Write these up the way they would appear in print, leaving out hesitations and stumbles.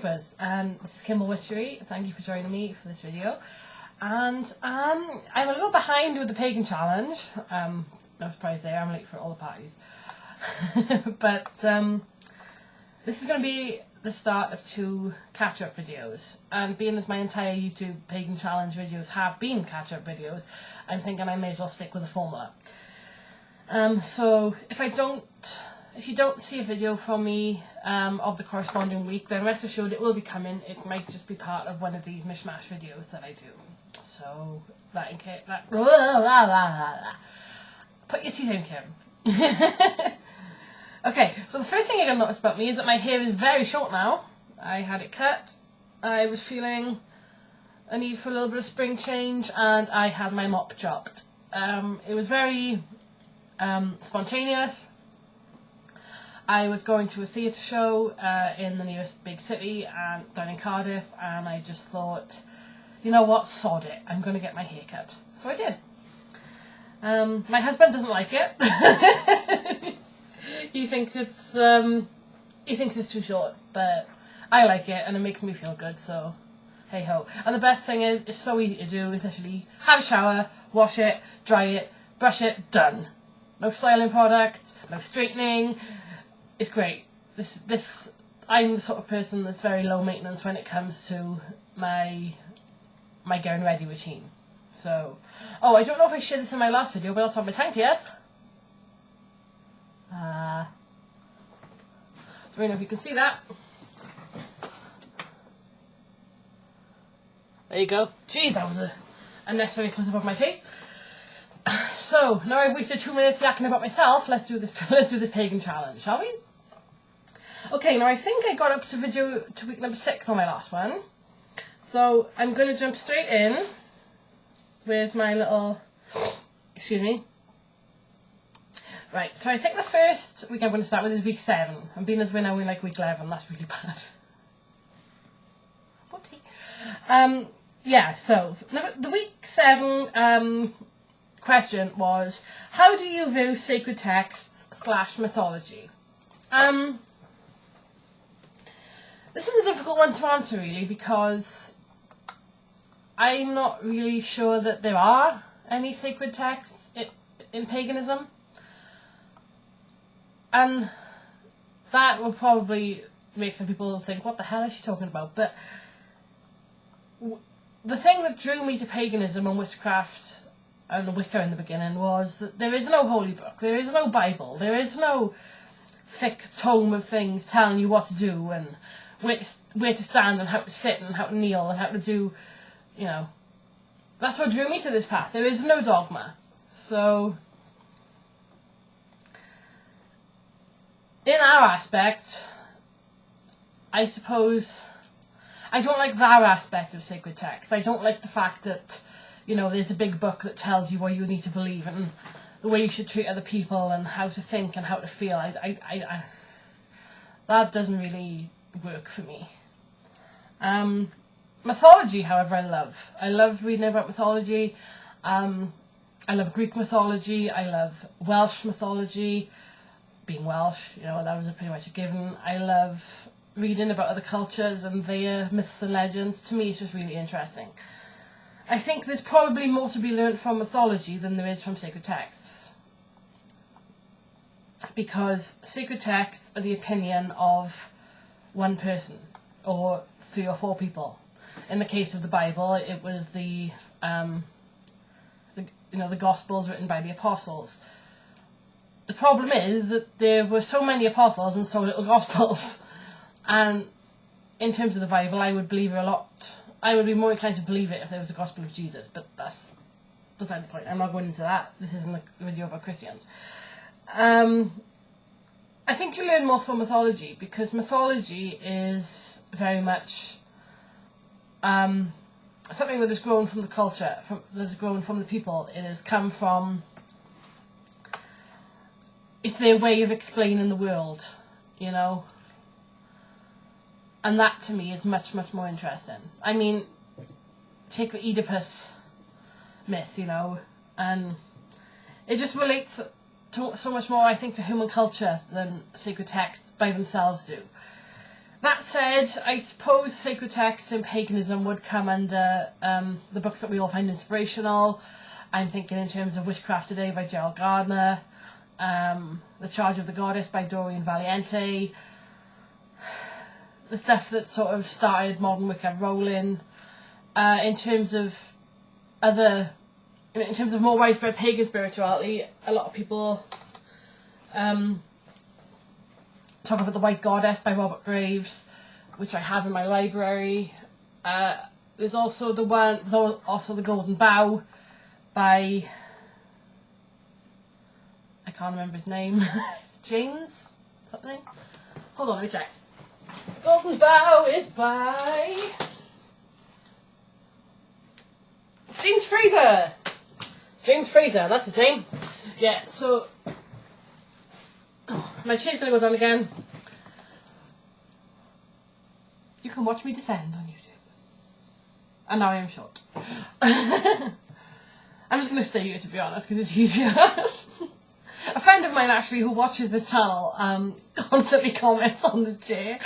subscribers, and this is Kimble Witchery. Thank you for joining me for this video. And I'm a little behind with the Pagan challenge. No surprise there, I'm late for all the parties. But this is going to be the start of 2 catch-up videos, and being as my entire YouTube Pagan challenge videos have been catch-up videos, I'm thinking I may as well stick with the formula. So if you don't see a video from me of the corresponding week, then rest assured it will be coming. It might just be part of one of these mishmash videos that I do. So that in case that put your teeth in, Kim. Okay, so the first thing you're going to notice about me is that my hair is very short now. I had it cut, I was feeling a need for a little bit of spring change, and I had my mop chopped. It was very spontaneous. I was going to a theatre show in the nearest big city down in Cardiff, and I just thought, you know what, sod it, I'm going to get my hair cut. So I did. My husband doesn't like it. He thinks it's too short, but I like it and it makes me feel good, so hey ho. And the best thing is, it's so easy to do. It's literally have a shower, wash it, dry it, brush it, done. No styling product, no straightening. It's great. I'm the sort of person that's very low maintenance when it comes to my getting ready routine. So, I don't know if I shared this in my last video, but I also have my tongue pierced. Don't know if you can see that. There you go. Gee, that was a unnecessary close-up of my face. So now I've wasted 2 minutes yakking about myself. Let's do this Pagan challenge, shall we? Okay, now I think I got up to week number 6 on my last one. So I'm going to jump straight in with my little, excuse me. Right, so I think the first week I'm going to start with is week 7. I'm being as we're now in like week 11, that's really bad. Whoopsie. Yeah, so the week 7 question was, how do you view sacred texts / mythology? This is a difficult one to answer really, because I'm not really sure that there are any sacred texts in paganism. And that will probably make some people think, what the hell is she talking about? But the thing that drew me to paganism and witchcraft and the Wicca in the beginning was that there is no holy book, there is no Bible, there is no thick tome of things telling you what to do and where to stand and how to sit and how to kneel and how to do, you know. That's what drew me to this path. There is no dogma. So in our aspect, I suppose, I don't like that aspect of sacred text. I don't like the fact that, you know, there's a big book that tells you what you need to believe and the way you should treat other people and how to think and how to feel. That doesn't really work for me. Mythology, however, I love. I love reading about mythology. I love Greek mythology. I love Welsh mythology. Being Welsh, you know, that was pretty much a given. I love reading about other cultures and their myths and legends. To me, it's just really interesting. I think there's probably more to be learnt from mythology than there is from sacred texts, because sacred texts are the opinion of one person or 3 or 4 people. In the case of the Bible, it was the Gospels written by the apostles. The problem is that there were so many apostles and so little Gospels. And in terms of the Bible, I would believe it a lot. I would be more inclined to believe it if there was a Gospel of Jesus, but that's beside the point. I'm not going into that. This isn't a video about Christians. I think you learn more from mythology, because mythology is very much something that has grown from the culture, that has grown from the people. It has come from, it's their way of explaining the world, you know. And that to me is much, much more interesting. I mean, take the Oedipus myth, you know, and it just relates to so much more, I think, to human culture than sacred texts by themselves do. That said, I suppose sacred texts in paganism would come under the books that we all find inspirational. I'm thinking in terms of Witchcraft Today by Gerald Gardner, The Charge of the Goddess by Doreen Valiente, the stuff that sort of started modern Wicca rolling. In terms of more widespread pagan spirituality, a lot of people talk about The White Goddess by Robert Graves, which I have in my library. There's also The Golden Bough by, I can't remember his name, James something? Hold on, let me check. Golden Bough is by James Fraser! James Fraser, that's his name. Yeah, so my chair's going to go down again. You can watch me descend on YouTube. And now I am short. I'm just going to stay here, to be honest, because it's easier. A friend of mine, actually, who watches this channel, constantly comments on the chair.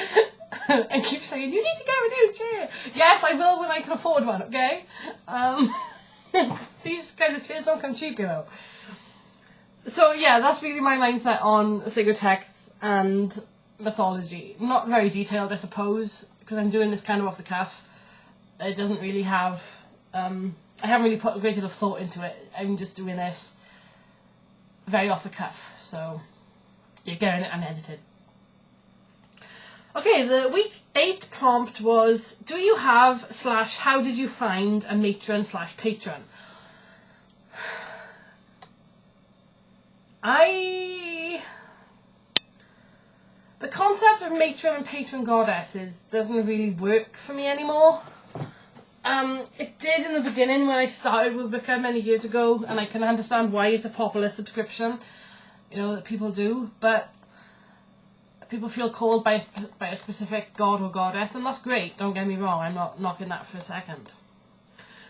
And keeps saying, you need to get a new chair. Yes, I will when I can afford one, okay? These kinds of chairs don't come cheap, you know. So yeah, that's really my mindset on sacred texts and mythology. Not very detailed, I suppose, because I'm doing this kind of off the cuff. It doesn't really have, I haven't really put a great deal of thought into it. I'm just doing this very off the cuff, so you're getting it unedited. Okay, the week 8 prompt was, do you have / how did you find a matron / patron? The concept of matron and patron goddesses doesn't really work for me anymore. It did in the beginning when I started with Wicca many years ago, and I can understand why it's a popular subscription, you know, that people do, but people feel called by a specific god or goddess, and that's great, don't get me wrong, I'm not knocking that for a second.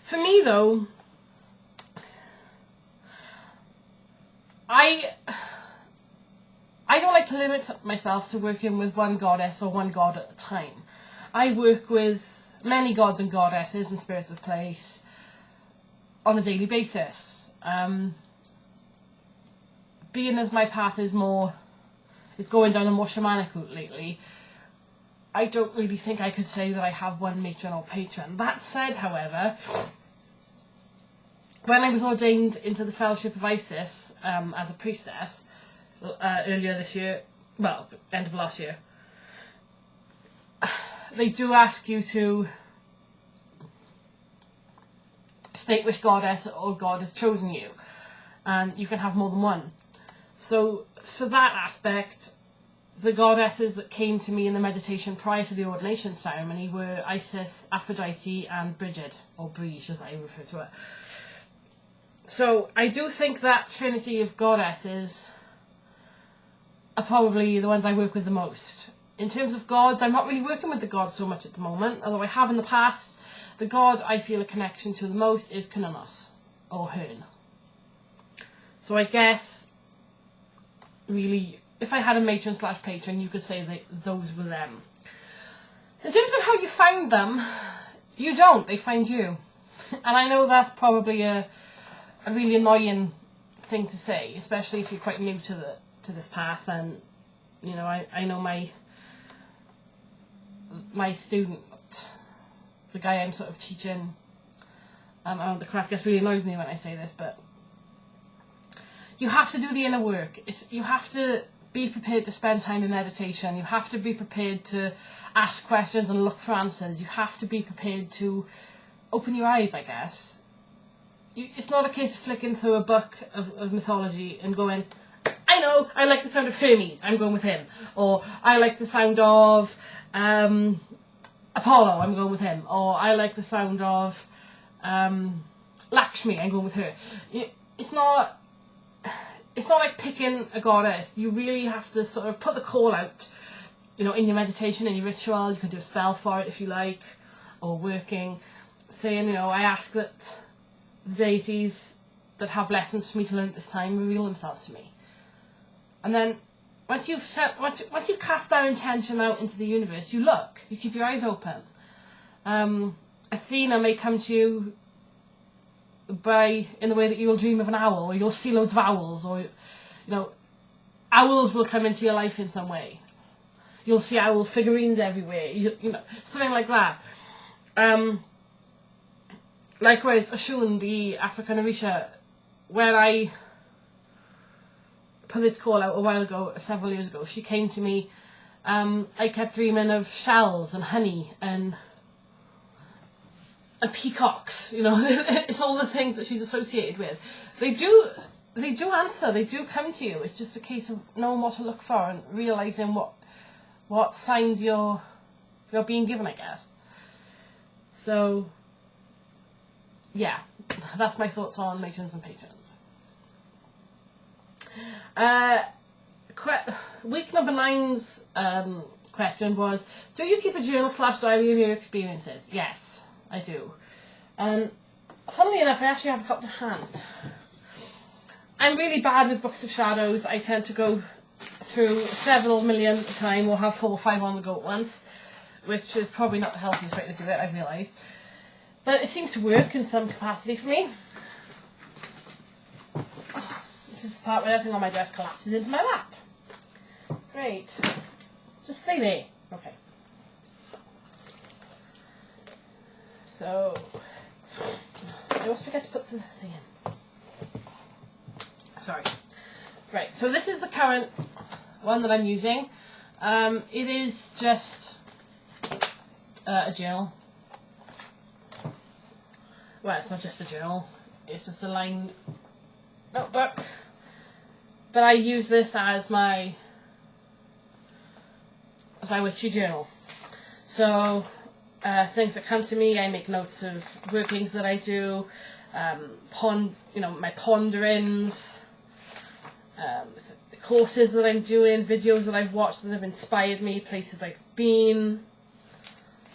For me though, I don't like to limit myself to working with one goddess or one god at a time. I work with many gods and goddesses and spirits of place on a daily basis. Being as my path is going down a more shamanic route lately, I don't really think I could say that I have one matron or patron. That said, however, when I was ordained into the Fellowship of Isis as a priestess earlier this year, well, end of last year, they do ask you to state which goddess or god has chosen you, and you can have more than one. So for that aspect, the goddesses that came to me in the meditation prior to the ordination ceremony were Isis, Aphrodite and Bridget, or Brige as I refer to her. So I do think that trinity of goddesses are probably the ones I work with the most. In terms of gods, I'm not really working with the gods so much at the moment, although I have in the past. The god I feel a connection to the most is Cernunnos, or Herne. So I guess, really, if I had a matron / patron, you could say that those were them. In terms of how you found them, you don't, they find you. And I know that's probably a really annoying thing to say, especially if you're quite new to this path. And you know, I know my student, the guy I'm sort of teaching, the craft gets really annoyed with me when I say this, but you have to do the inner work. You have to be prepared to spend time in meditation. You have to be prepared to ask questions and look for answers. You have to be prepared to open your eyes, I guess. It's not a case of flicking through a book of mythology and going, I know, I like the sound of Hermes, I'm going with him. Or I like the sound of Apollo, I'm going with him. Or I like the sound of Lakshmi, I'm going with her. It's not like picking a goddess. You really have to sort of put the call out, you know, in your meditation, in your ritual. You can do a spell for it if you like, or working, saying, you know, I ask that the deities that have lessons for me to learn at this time reveal themselves to me. And then once you've cast that intention out into the universe, you look. You keep your eyes open. Athena may come to you in the way that you'll dream of an owl, or you'll see loads of owls, or owls will come into your life in some way. You'll see owl figurines everywhere, something like that. Likewise, Oshun, the African Orisha, when I put this call out a while ago, several years ago, she came to me. I kept dreaming of shells and honey and peacocks. It's all the things that she's associated with. They do answer. They do come to you. It's just a case of knowing what to look for and realizing what signs you're being given, I guess. So, yeah, that's my thoughts on matrons and patrons. Week number 9's question was, do you keep a journal / diary of your experiences? Yes, I do. Funnily enough, I actually have a couple to hand. I'm really bad with books of shadows. I tend to go through several million at a time, or have 4 or 5 on the go at once, which is probably not the healthiest way to do it, I realise. But it seems to work in some capacity for me. This is the part where everything on my desk collapses into my lap. Great. Just stay there. Okay. So, I always forget to put the thing in. Sorry. Right, so this is the current one that I'm using. It is just a journal. Well, it's not just a journal. It's just a lined notebook. But I use this as my witchy journal. So, things that come to me, I make notes of workings that I do, my ponderings, the courses that I'm doing, videos that I've watched that have inspired me, places I've been.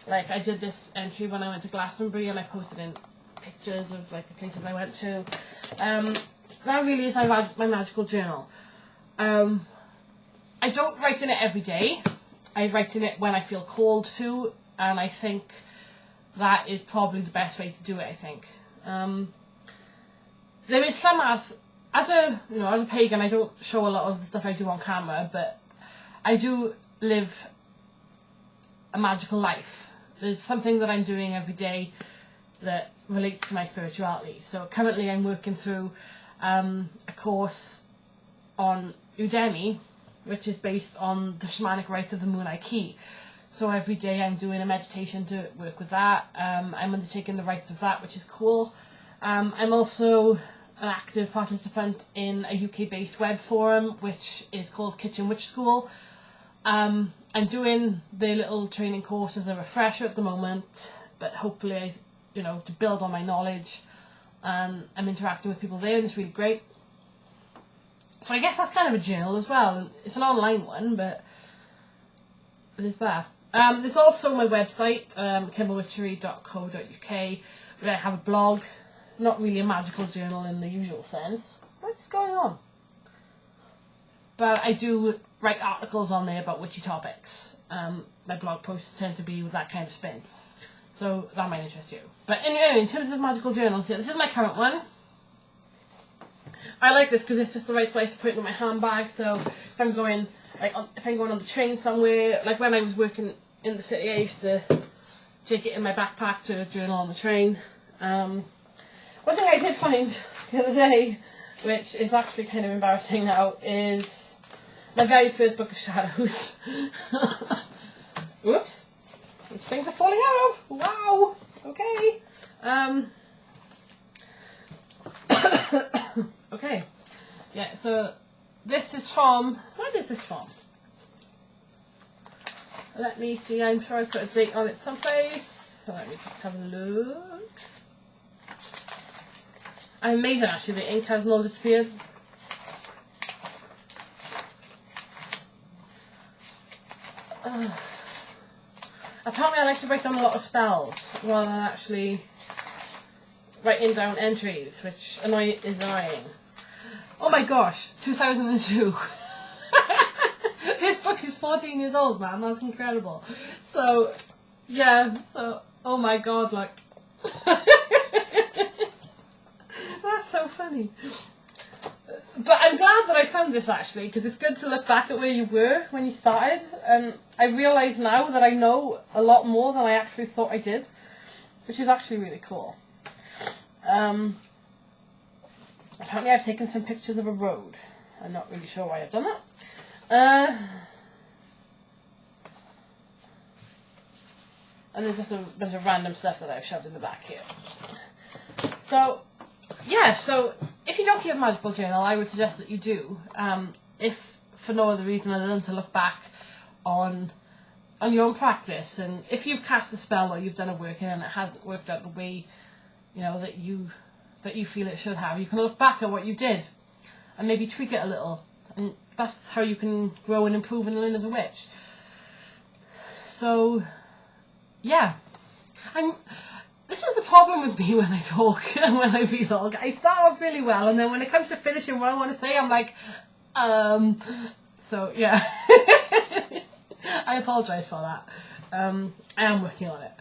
Like, I did this entry when I went to Glastonbury, and I posted in pictures of the places I went to. That really is my magical journal. I don't write in it every day. I write in it when I feel called to, and I think that is probably the best way to do it, I think. There is some as a pagan, I don't show a lot of the stuff I do on camera, but I do live a magical life. There's something that I'm doing every day that relates to my spirituality. So currently I'm working through a course on Udemy, which is based on the shamanic rites of the Moonai Key. So every day I'm doing a meditation to work with that. I'm undertaking the rites of that, which is cool. I'm also an active participant in a UK-based web forum, which is called Kitchen Witch School. I'm doing the little training course as a refresher at the moment, but hopefully, to build on my knowledge. I'm interacting with people there, and it's really great. So I guess that's kind of a journal as well. It's an online one, but there's that. There's also my website, kimberwitchery.co.uk, where I have a blog. Not really a magical journal in the usual sense. What's going on? But I do write articles on there about witchy topics. My blog posts tend to be with that kind of spin. So that might interest you. But anyway, in terms of magical journals, this is my current one. I like this because it's just the right size to put it in my handbag. So if I'm going on the train somewhere, like when I was working in the city, I used to take it in my backpack to journal on the train. One thing I did find the other day, which is actually kind of embarrassing now, is my very first book of shadows. Whoops. These things are falling out of. Wow. Okay. Okay. Yeah, so this is from... What is this from? Let me see. I'm sure I put a date on it someplace. So let me just have a look. I'm amazing, actually. The ink has not disappeared. Apparently I like to write down a lot of spells rather than actually writing down entries, which is annoying. Oh my gosh, 2002. book is 14 years old, man. That's incredible. So, yeah. So, oh my god, like. That's so funny. But I'm glad that I found this, actually, because it's good to look back at where you were when you started. And I realise now that I know a lot more than I actually thought I did, which is actually really cool. Apparently I've taken some pictures of a road. I'm not really sure why I've done that. And there's just a bunch of random stuff that I've shoved in the back here. So, yeah, so if you don't keep a magical journal, I would suggest that you do. If for no other reason other than to look back on your own practice, and if you've cast a spell or you've done a working and it hasn't worked out the way, you know, that you feel it should have, you can look back at what you did and maybe tweak it a little, and that's how you can grow and improve and learn as a witch. So, yeah, this is the problem with me when I talk and when I vlog. I start off really well, and then when it comes to finishing what I want to say, I'm like, so yeah. I apologise for that. I am working on it.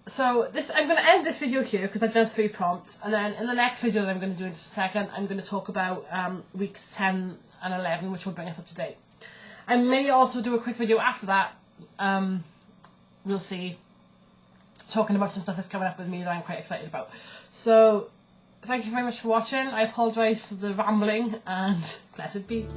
So I'm going to end this video here because I've done 3 prompts, and then in the next video that I'm going to do in just a second, I'm going to talk about weeks 10 and 11, which will bring us up to date. I may also do a quick video after that, we'll see, talking about some stuff that's coming up with me that I'm quite excited about. So, thank you very much for watching. I apologise for the rambling, and let it be.